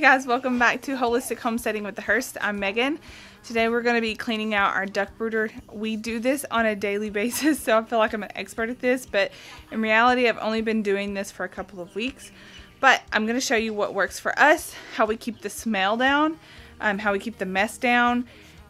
guys, welcome back to Holistic Homesteading with the Hurst. I'm Megan. Today we're going to be cleaning out our duck brooder. We do this on a daily basis, so I feel like I'm an expert at this, but in reality I've only been doing this for a couple of weeks. But I'm going to show you what works for us, how we keep the smell down, how we keep the mess down,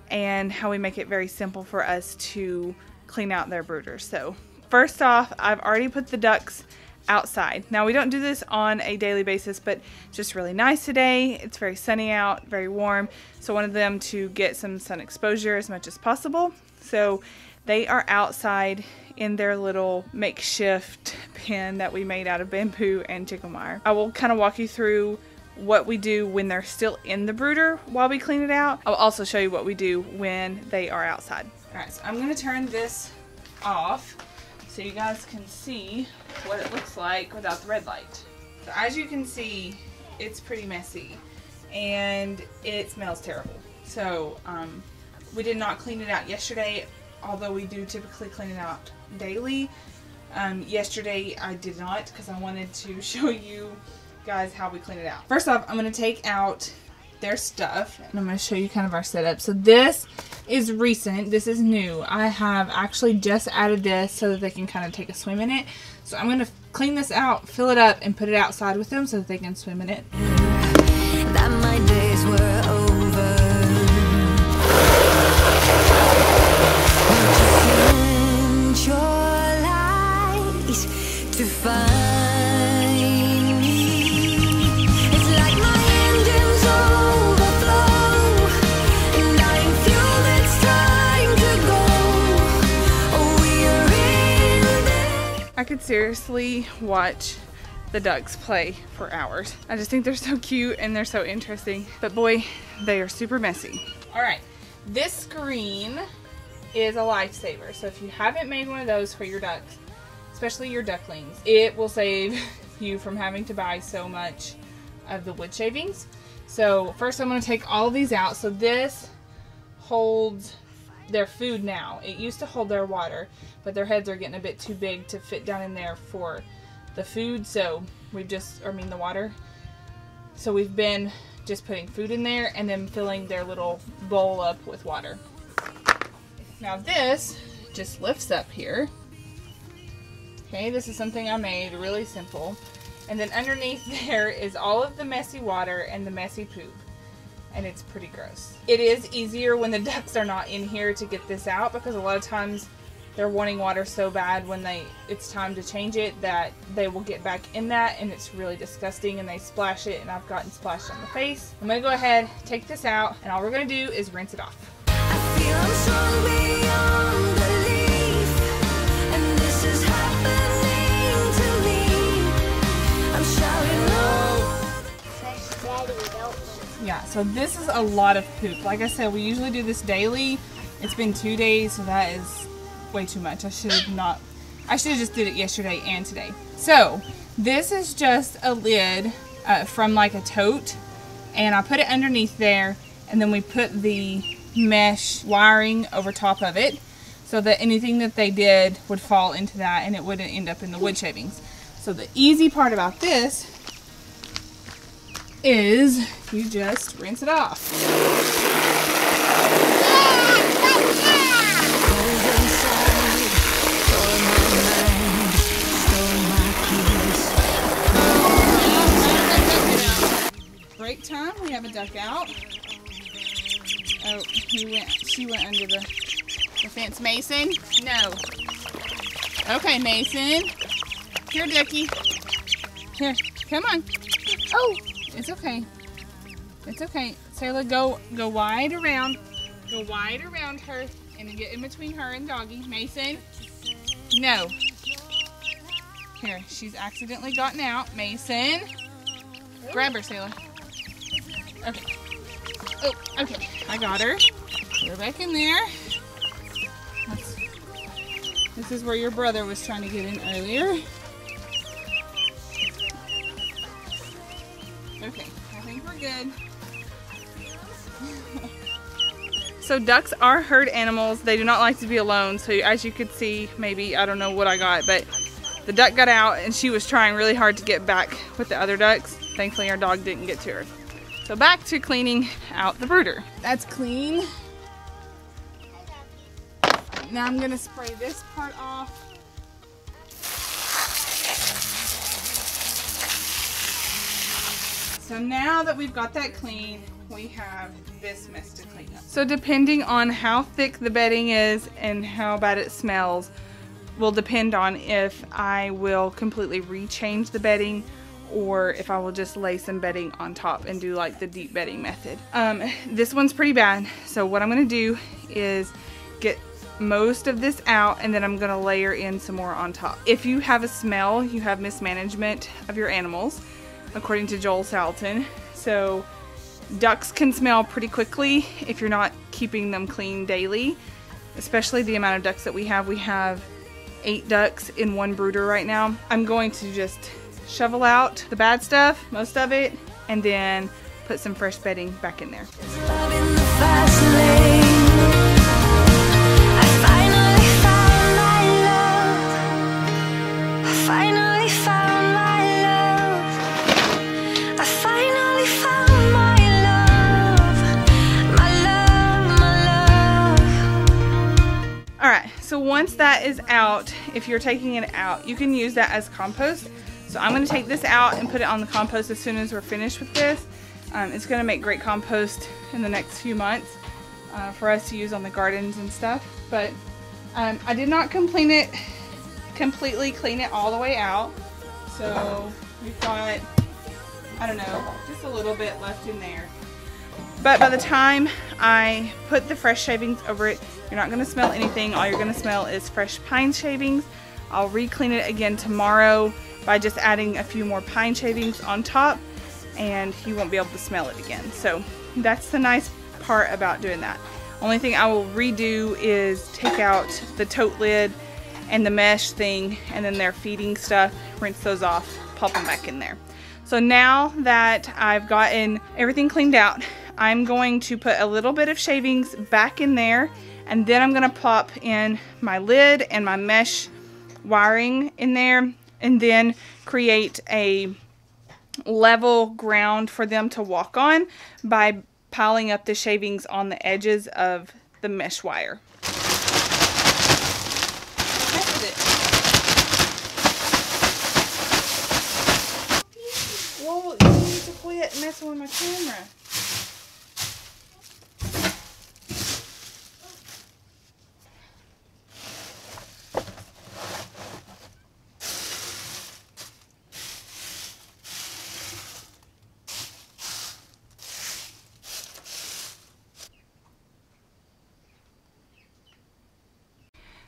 and how we make it very simple for us to clean out their brooders. So first off, I've already put the ducks outside. Now we don't do this on a daily basis, but it's just really nice today. It's very sunny out, very warm, so I wanted them to get some sun exposure as much as possible. So they are outside in their little makeshift pen that we made out of bamboo and chicken wire. I will kind of walk you through what we do when they're still in the brooder while we clean it out. I'll also show you what we do when they are outside. Alright, so I'm going to turn this off so you guys can see what it looks like without the red light. So as you can see, it's pretty messy and it smells terrible. So we did not clean it out yesterday, although we do typically clean it out daily. Yesterday I did not because I wanted to show you guys how we clean it out. First off, I'm going to take out their stuff and I'm going to show you kind of our setup. So this is recent, this is new. I have actually just added this so that they can kind of take a swim in it. So I'm going to clean this out, fill it up, and put it outside with them so that they can swim in it. That my days were over. Your light to find. I could seriously watch the ducks play for hours. I just think they're so cute and they're so interesting. But boy, they are super messy. Alright, this screen is a lifesaver. So if you haven't made one of those for your ducks, especially your ducklings, it will save you from having to buy so much of the wood shavings. So first I'm going to take all of these out. So this holds their food now. It used to hold their water, but their heads are getting a bit too big to fit down in there for the food, so we've just, the water. So we've been just putting food in there and then filling their little bowl up with water. Now this just lifts up here. Okay, this is something I made, really simple. And then underneath there is all of the messy water and the messy poop. And it's pretty gross. It is easier when the ducks are not in here to get this out because a lot of times they're wanting water so bad when it's time to change it that they will get back in that and it's really disgusting and they splash it and I've gotten splashed on the face. I'm going to go ahead, take this out, and all we're going to do is rinse it off. I feel I'm strong beyond belief, and this is happening to me. I'm shouting Yeah, so this is a lot of poop. Like I said, we usually do this daily. It's been 2 days, so that is way too much. I should have just did it yesterday and today. So this is just a lid from like a tote, and I put it underneath there, and then we put the mesh wiring over top of it so that anything that they did would fall into that and it wouldn't end up in the wood shavings. So the easy part about this is you just rinse it off. Break time, we have a duck out. Oh, she went under the fence. Mason? No. Okay, Mason. Here, Ducky. Here, come on. Oh! It's okay. It's okay. Sayla, go wide around. Go wide around her and get in between her and Doggy. Mason. No. Here, she's accidentally gotten out. Mason. Grab her, Sayla. Okay. Oh, okay. I got her. Put her back in there. This is where your brother was trying to get in earlier. Okay, I think we're good. So ducks are herd animals. They do not like to be alone. So as you could see, maybe, I don't know what I got, but the duck got out and she was trying really hard to get back with the other ducks. Thankfully our dog didn't get to her. So back to cleaning out the brooder. That's clean. Now I'm gonna spray this part off. So now that we've got that clean, we have this mess to clean up. So depending on how thick the bedding is and how bad it smells will depend on if I will completely rechange the bedding or if I will just lay some bedding on top and do like the deep bedding method. This one's pretty bad, so what I'm gonna do is get most of this out and then I'm gonna layer in some more on top. If you have a smell, you have mismanagement of your animals, according to Joel Salatin. So ducks can smell pretty quickly if you're not keeping them clean daily, especially the amount of ducks that we have. We have 8 ducks in one brooder right now. I'm going to just shovel out the bad stuff, most of it, and then put some fresh bedding back in there. So once that is out, if you're taking it out, you can use that as compost. So I'm going to take this out and put it on the compost as soon as we're finished with this. It's going to make great compost in the next few months for us to use on the gardens and stuff. But I did not completely clean it all the way out. So we've got, I don't know, just a little bit left in there. But by the time I put the fresh shavings over it, you're not going to smell anything. All you're going to smell is fresh pine shavings. I'll re-clean it again tomorrow by just adding a few more pine shavings on top, and you won't be able to smell it again. So that's the nice part about doing that. Only thing I will redo is take out the tote lid and the mesh thing, and then their feeding stuff, rinse those off, pop them back in there. So now that I've gotten everything cleaned out, I'm going to put a little bit of shavings back in there, and then I'm going to pop in my lid and my mesh wiring in there, and then create a level ground for them to walk on by piling up the shavings on the edges of the mesh wire. That's it. Whoa, you need to quit messing with my camera.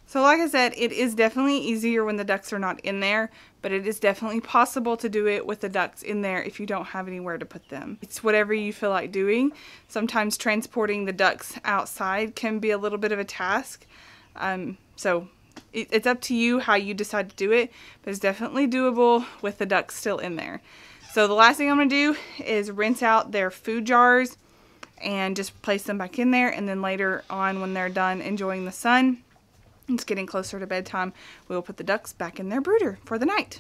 So like I said, it is definitely easier when the ducks are not in there, but it is definitely possible to do it with the ducks in there if you don't have anywhere to put them. It's whatever you feel like doing. Sometimes transporting the ducks outside can be a little bit of a task. So it's up to you how you decide to do it, but it's definitely doable with the ducks still in there. So the last thing I'm going to do is rinse out their food jars and just place them back in there, and then later on when they're done enjoying the sun, it's getting closer to bedtime, we'll put the ducks back in their brooder for the night.